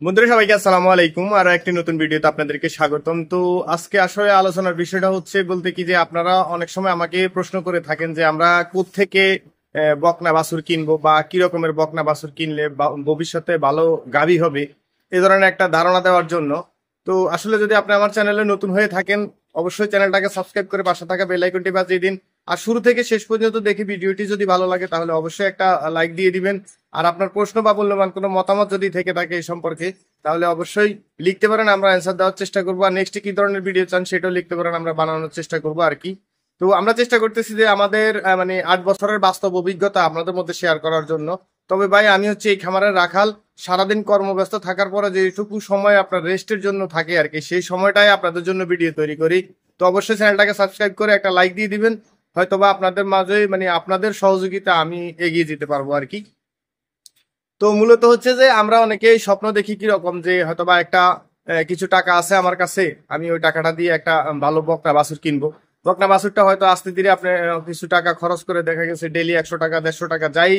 বন্ধুরা সবাইকে আসসালামু আলাইকুম। আর একটি নতুন ভিডিওতে আপনাদেরকে স্বাগতম। তো আজকে আসলে আলোচনার বিষয়টা হচ্ছে বলতে কি যে আপনারা অনেক সময় আমাকে প্রশ্ন করে থাকেন যে আমরা কোত্থেকে বকনা বাছুর কিনবো বা কি রকমের বকনা বাছুর কিনলে ভবিষ্যতে ভালো গাভী হবে, এ ধরনের একটা ধারণা দেওয়ার জন্য। তো আসলে যদি আপনি আমার চ্যানেলে নতুন হয়ে থাকেন, অবশ্যই চ্যানেলটাকে সাবস্ক্রাইব করে পাশে থাকা বেল আইকনটি বাজিয়ে দিন। আর শুরু থেকে শেষ পর্যন্ত দেখি ভিডিওটি যদি ভালো লাগে তাহলে অবশ্যই একটা লাইক দিয়ে দিবেন। আর আপনার প্রশ্ন বা মূল্যবান কোনো মতামত যদি থেকে থাকে এই সম্পর্কে তাহলে অবশ্যই লিখতে পারেন, আমরা অ্যান্সার দেওয়ার চেষ্টা করবো। আর নেক্সট কি ধরনের ভিডিও চান সেটাও লিখতে পারেন, আমরা বানানোর চেষ্টা করবো আর কি। তো আমরা চেষ্টা করতেছি যে আমাদের মানে 8 বছরের বাস্তব অভিজ্ঞতা আপনাদের মধ্যে শেয়ার করার জন্য। তবে ভাই আমি হচ্ছে এই খামারের রাখাল, সারাদিন কর্মব্যস্ত থাকার পরে যেটুকু সময় আপনার রেস্টের জন্য থাকে আর কি, সেই সময়টাই আপনাদের জন্য ভিডিও তৈরি করি। তো অবশ্যই চ্যানেলটাকে সাবস্ক্রাইব করে একটা লাইক দিয়ে দিবেন, হয়তোবা আপনাদের মাঝে মানে আপনাদের সহযোগিতা আমি এগিয়ে যেতে পারবো আর কি। তো মূলত হচ্ছে যে আমরা অনেকেই স্বপ্ন দেখি কি রকম যে হয়তোবা একটা কিছু টাকা আছে আমার কাছে, আমি ওই টাকাটা দিয়ে একটা ভালো বকনা বাছুর কিনবো। বকনা বাছুরটা হয়তো আস্তে ধীরে আপনি কিছু টাকা খরচ করে দেখা গেছে ডেলি 100 টাকা 150 টাকা যাই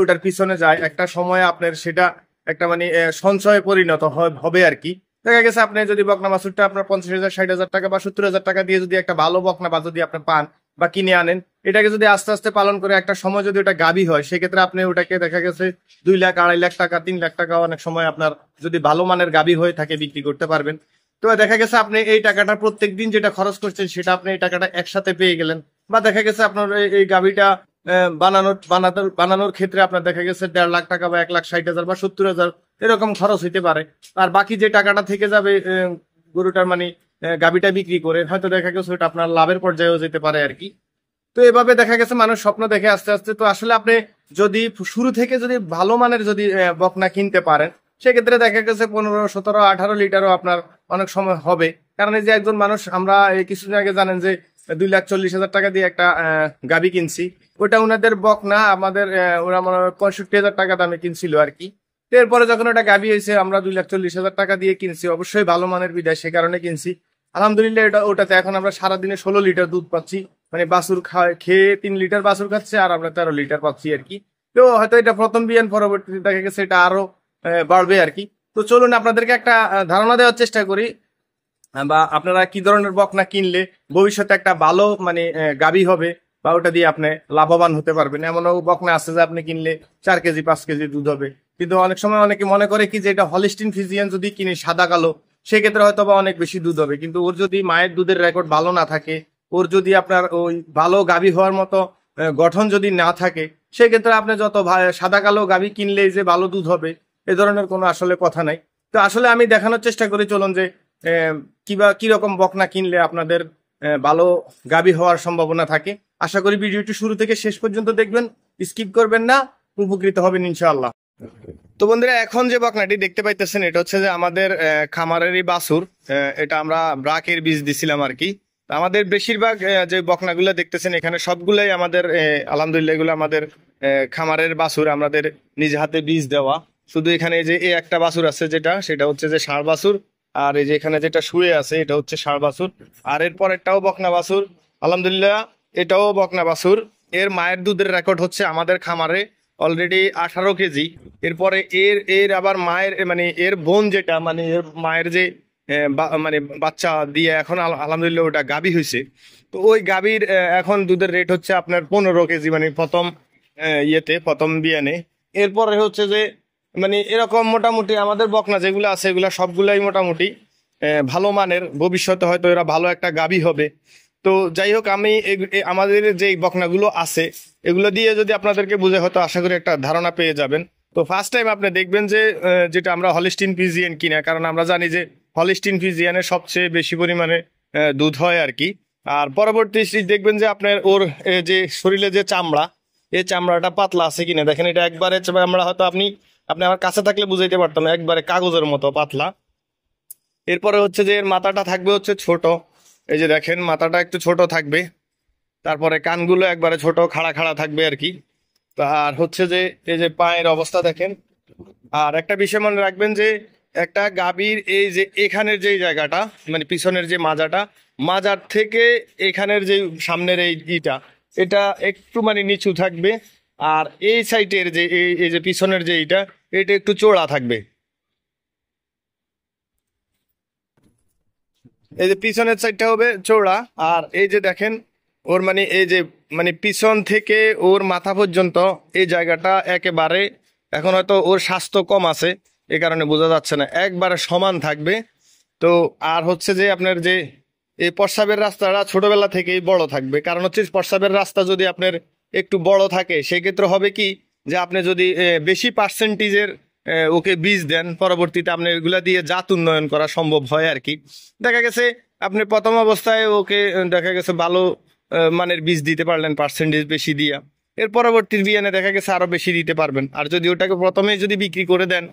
ওটার পিছনে যায়, একটা সময় আপনার সেটা একটা মানে সঞ্চয়ে পরিণত হবে আর কি। দেখা গেছে আপনি যদি বকনা বাছুরটা আপনার 50,000 60,000 টাকা বা 70,000 টাকা দিয়ে যদি একটা ভালো বকনা বাছুর যদি আপনি পান বা কিনে আনেন, এটাকে যদি আস্তে আস্তে পালন করে একটা সময় যদি ওটা গাভী হয়, সেক্ষেত্রে আপনি ওটাকে দেখা গেছে 2 লাখ 2.5 লাখ টাকা 3 লাখ টাকা অনেক সময় আপনার যদি ভালো মানের গাভী হয়ে থাকে বিক্রি করতে পারবেন। তো দেখা গেছে আপনি এই টাকাটা প্রত্যেক দিন যেটা খরচ করছেন সেটা আপনি এই টাকাটা একসাথে পেয়ে গেলেন। বা দেখা গেছে আপনার এই গাভীটা বানানোর ক্ষেত্রে আপনার দেখা গেছে 1.5 লাখ টাকা বা 1,60,000 বা 70,000 এরকম খরচ হইতে পারে। আর বাকি যে টাকাটা থেকে যাবে গরুটার মানে গাভীটা বিক্রি করে হয়তো দেখা গেছে ওটা আপনার লাভের পর্যায়েও যেতে পারে আর কি। তো এভাবে দেখা গেছে মানুষ স্বপ্ন দেখে আস্তে আস্তে। তো আসলে আপনি যদি শুরু থেকে যদি ভালো মানের যদি বকনা কিনতে পারেন, সেক্ষেত্রে দেখা গেছে 15 17 18 লিটারও আপনার অনেক সময় হবে। কারণ এই যে একজন মানুষ, আমরা এই কিছুদিন আগে জানেন যে 2,40,000 টাকা দিয়ে একটা গাভী কিনছি, ওটা ওনাদের বকনা আমাদের ওরা মনে হয় 65,000 টাকা দামে কিনছিল আর কি। তো এরপরে যখন ওটা গাভী হয়েছে আমরা 2,40,000 টাকা দিয়ে কিনছি, অবশ্যই ভালো মানের বিদায় সে কারণে কিনছি। আলহামদুলিল্লাহ ওটাতে এখন আমরা সারাদিনে 16 লিটার দুধ পাচ্ছি, মানে বাছুর খেয়ে 3 লিটার বাছুর খাচ্ছে আর আমরা 13 লিটার পাচ্ছি আর কি। তো হয়তো এটা প্রথম বিয়ান, পরবর্তীতে দেখা গেছে এটা আরো বাড়বে আর কি। তো চলুন আপনাদেরকে একটা ধারণা দেওয়ার চেষ্টা করি, বা আপনারা কি ধরনের বকনা কিনলে ভবিষ্যতে একটা ভালো মানে গাভী হবে বা ওটা দিয়ে আপনি লাভবান হতে পারবেন। এমনও বকনা আছে যে আপনি কিনলে 4 কেজি 5 কেজি দুধ হবে, কিন্তু অনেক সময় অনেকে মনে করে কি যে এটা হলিস্টিন ফিজিয়ান যদি কিনে সাদা কালো, সেক্ষেত্রে হয়তো বা অনেক বেশি দুধ হবে। কিন্তু ওর যদি মায়ের দুধের রেকর্ড ভালো না থাকে, ওর যদি আপনার ওই ভালো গাভী হওয়ার মতো গঠন যদি না থাকে, সেক্ষেত্রে আপনি যত সাদা কালো গাভী কিনলেই যে ভালো দুধ হবে এ ধরনের কোনো আসলে কথা নাই। তো আসলে আমি দেখানোর চেষ্টা করি, চলুন যে কিরকম বকনা কিনলে আপনাদের ভালো গাভী হওয়ার সম্ভাবনা থাকে। আশা করি ভিডিওটি শুরু থেকে শেষ পর্যন্ত দেখবেন, স্কিপ করবেন না, উপকৃত হবেন ইনশাআল্লাহ। তো বন্ধুরা এখন যে বকনাটি দেখতে পাইতেছেন এটা হচ্ছে যে আমাদের খামারেরই বাছুর। এটা আমরা ব্রাকের বীজ দিছিলাম আর কি। আমাদের বেশিরভাগ যে বকনাগুলো দেখতেছেন এখানে সবগুলাই আমাদের আলহামদুলিল্লাহ এগুলো আমাদের খামারের বাছুর, আমাদের নিজ হাতে বীজ দেওয়া। শুধু এখানে যে এই একটা বাছুর আছে সেটা হচ্ছে যে ষাঁড় বাছুর, আর এই যে এখানে যেটা শুয়ে আছে এটা হচ্ছে ষাঁড় বাছুর। আর এরপর এটাও বকনা বাছুর, আলহামদুলিল্লাহ এটাও বকনা বাছুর। এর মায়ের দুধের রেকর্ড হচ্ছে আমাদের খামারে অলরেডি 18 কেজি। এরপরে এর এর আবার মায়ের মানে এর বোন যেটা মানে এর মায়ের যে মানে বাচ্চা দিয়ে এখন আলহামদুলিল্লাহ ওটা গাভী হয়েছে। তো ওই গাভীর এখন দুধের রেট হচ্ছে আপনার 15 কেজি, মানে প্রথম বিয়ানে। এরপরে হচ্ছে যে মানে এরকম মোটামুটি আমাদের বকনা যেগুলো আছে এগুলা সবগুলাই মোটামুটি ভালো মানের, ভবিষ্যতে হয়তো এরা ভালো একটা গাভী হবে। তো যাই হোক, আমি আমাদের যে বকনাগুলো আছে এগুলো দিয়ে যদি আপনাদেরকে বুঝে হয়তো আশা করি একটা ধারণা পেয়ে যাবেন। তো ফার্স্ট টাইম আপনি দেখবেন যে যেটা আমরা হলিস্টিন ফিজিয়ান কিনা, কারণ আমরা জানি যে হলিস্টিন ফিজিয়ানের সবচেয়ে বেশি পরিমাণে দুধ হয় আর কি। আর পরবর্তী দেখবেন যে আপনার ওর যে শরীরে যে চামড়া, এই চামড়াটা পাতলা আছে কিনা দেখেন। এটা একবারে চামড়া হয়তো আপনি আমার কাছে থাকলে বুঝাইতে পারতাম না, একবারে কাগজের মতো পাতলা। এরপরে হচ্ছে যে এর মাথাটা থাকবে হচ্ছে ছোট, এই যে দেখেন মাথাটা একটু ছোট থাকবে। তারপরে কানগুলো একবারে ছোট খাড়া খাড়া থাকবে আর কি। আর হচ্ছে যে এই যে পায়ের অবস্থা দেখেন। আর একটা বিষয় মনে রাখবেন যে একটা গাভীর এই যে এখানের যে জায়গাটা মানে পিছনের যে মাজার থেকে এখানের যে সামনের এটা একটু মানে নিচু থাকবে। আর এই সাইডের যে এই যে পিছনের যে এটা একটু চওড়া থাকবে। এই যে পিছনের সাইডটা হবে চওড়া, আর এই যে দেখেন ওর মানে এই যে মানে পিছন থেকে ওর মাথা পর্যন্ত এই জায়গাটা একেবারে, এখন হয়তো ওর স্বাস্থ্য কম আছে এই কারণে বোঝা যাচ্ছে না, একবারে সমান থাকবে। তো আর হচ্ছে যে আপনার যে এই প্রস্রাবের রাস্তাটা ছোটবেলা থেকেই বড় থাকবে, কারণ হচ্ছে প্রস্রাবের রাস্তা যদি আপনার একটু বড় থাকে সেক্ষেত্রে হবে কি যে আপনি যদি বেশি পার্সেন্টেজের ওকে বীজ দেন, পরবর্তীতে আপনি এগুলা দিয়ে জাত উন্নয়ন করা সম্ভব হয় আর কি। দেখা গেছে আপনি প্রথম অবস্থায় ওকে দেখা গেছে ভালো মানের বীজ দিতে পারলেন পার্সেন্টেজ বেশি দিয়া, এর পরবর্তী বিয়ানে দেখা গেছে আরো বেশি দিতে পারবেন। আর যদি ওটাকে প্রথমে যদি বিক্রি করে দেন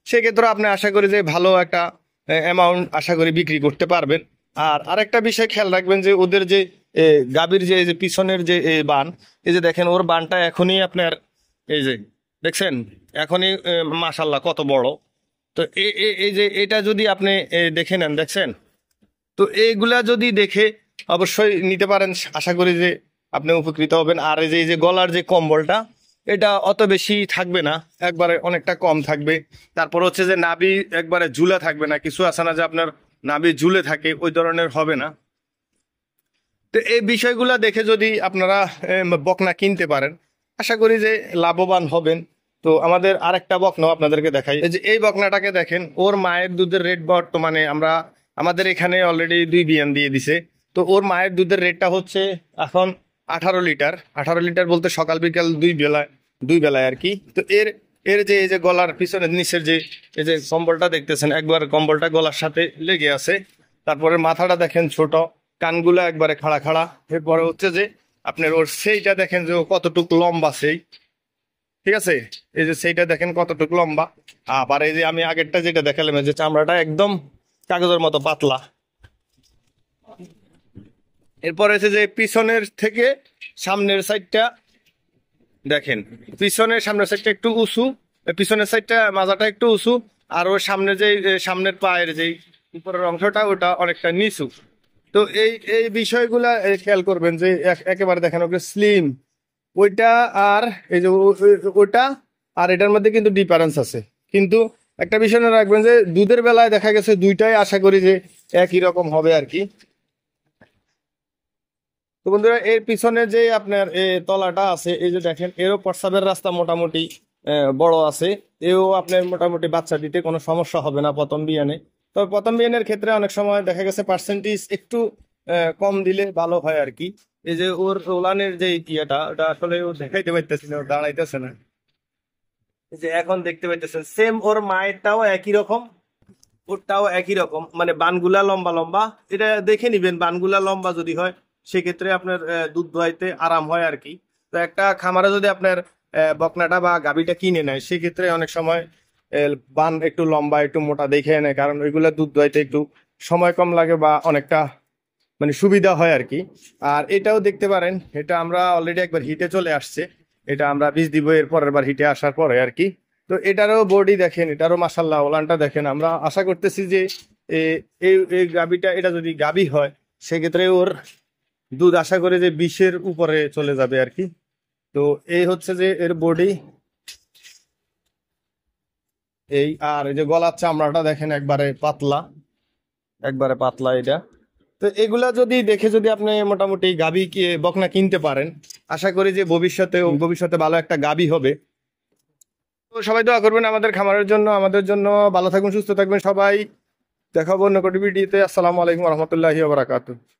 সেক্ষেত্রে আপনি আশা করি যে ভালো একটা অ্যামাউন্ট আশা করি বিক্রি করতে পারবেন। আর আরেকটা বিষয় খেয়াল রাখবেন যে ওদের যে গাভীর যে এই যে পিছনের যে বান, এই যে দেখেন ওর বানটা এখনই আপনার এই যে দেখছেন এখনই মাশাল্লাহ কত বড়। তো এই যে এটা যদি আপনি দেখে নেন, দেখছেন, তো এইগুলা যদি দেখে অবশ্যই নিতে পারেন, আশা করি যে আপনি উপকৃত হবেন। আর এই যে গলার যে কম্বলটা এটা অত বেশি থাকবে না, একবারে অনেকটা কম থাকবে। তারপর হচ্ছে যে নাভি একবারে ঝুলে থাকবে না, কিছু আছে না যে আপনার নাভি ঝুলে থাকে, ওই ধরনের হবে না। তো এই বিষয়গুলা দেখে যদি আপনারা বকনা কিনতে পারেন আশা করি যে লাভবান হবেন। তো আমাদের আরেকটা বকনাও আপনাদেরকে দেখাই, এই যে এই বকনাটাকে দেখেন, ওর মায়ের দুধের রেট বর্তমানে আমরা আমাদের এখানে অলরেডি 2 বিয়ান দিয়ে দিছে। তো ওর মায়ের দুধের রেটটা হচ্ছে এখন 18 লিটার। 18 লিটার বলতে সকাল বিকাল 2 বেলায় আর কি। তো এর এর যে এই যে গলার পিছনের নিচের যে এই যে কম্বলটা দেখতেছেন, একবার কম্বলটা গলার সাথে লেগে আছে। তারপরে মাথাটা দেখেন ছোট, কানগুলো একবারে খাড়া খাড়া। এরপরে হচ্ছে যে আপনার ওর সেইটা দেখেন যে ও কতটুকু লম্বা সেই, ঠিক আছে, এই যে সেইটা দেখেন কতটুকু লম্বা। আবার এই যে আমি আগেরটা যেটা দেখালাম যে চামড়াটা একদম কাগজের মতো পাতলা। এরপর হচ্ছে যে পিছনের থেকে সামনের সাইডটা দেখেন, পিছনের সামনের সাইডটা একটু উঁচু, পিছনের সাইডটা মাজাটা একটু উঁচু, আর ওর সামনে যে সামনের পায়ের যে উপরের অংশটা ওটা অনেকটা নিচু। তো এই এই বিষয়গুলা খেয়াল করবেন যে একেবারে দেখেন ওকে স্লিম ওইটা, আর এই যে ওইটা আর এটার মধ্যে কিন্তু ডিফারেন্স আছে। কিন্তু একটা বিষয় মনে রাখবেন যে দুধের বেলায় দেখা গেছে দুইটাই আশা করি যে একই রকম হবে আর কি। তো বন্ধুরা এর পিছনে যে আপনার তলাটা আছে এই যে দেখেন, এরও প্রস্রাবের রাস্তা মোটামুটি বড় আছে, এও আপনার মোটামুটি বাচ্চা দিতে কোনো সমস্যা হবে না প্রথম বিয়ানে। তবে প্রথম বিয়ানের ক্ষেত্রে অনেক সময় দেখা গেছে পার্সেন্টেজ একটু কম দিলে ভালো হয় আর কি। এই যে ওর ওলানের যে ইয়েটা ওটা আসলে ও দেখাইতে পারতেছি না, ও দাঁড়াইতেছে না। এই যে এখন দেখতে পাইতেছেন সেম ওর মায়েরটাও একই রকম, ওরটাও একই রকম, মানে বানগুলা লম্বা লম্বা। এটা দেখে নিবেন বানগুলা লম্বা যদি হয় সেক্ষেত্রে আপনার দুধ দোয়াইতে আরাম হয় আর কি। তো একটা খামারে যদি আপনার বকনাটা বা গাভীটা কিনে নেয় সেক্ষেত্রে অনেক সময় বান একটু লম্বা একটু মোটা দেখে নেয়, কারণ ওইগুলা দুধ দোয়াইতে একটু সময় কম লাগে বা অনেকটা মানে সুবিধা হয় আর কি। আর এটাও দেখতে পারেন, এটা আমরা অলরেডি একবার হিটে চলে আসছে, এটা আমরা বীজ দিব এর পরের বার হিটে আসার পরে আর কি। তো এটারও বডি দেখেন, এটারও মাসাল্লাহ ওলানটা দেখেন। আমরা আশা করতেছি যে এই এই গাভীটা এটা যদি গাভী হয় সেক্ষেত্রে ওর দুধ আশা করে যে 20-এর উপরে চলে যাবে আর কি। তো এই হচ্ছে যে এর বডি এই, আর এই যে গলার চামড়াটা দেখেন একবারে পাতলা, একবারে পাতলা এটা। তো এগুলা যদি দেখে যদি আপনি মোটামুটি গাভী বকনা কিনতে পারেন আশা করি যে ভবিষ্যতে ভালো একটা গাভী হবে। তো সবাই দোয়া করবেন আমাদের খামারের জন্য, আমাদের জন্য। ভালো থাকবেন, সুস্থ থাকবেন সবাই। দেখাবো অন্য কোনো ভিডিওতে। আসসালামু আলাইকুম রহমতুল্লাহি ওয়া বারাকাতুহু।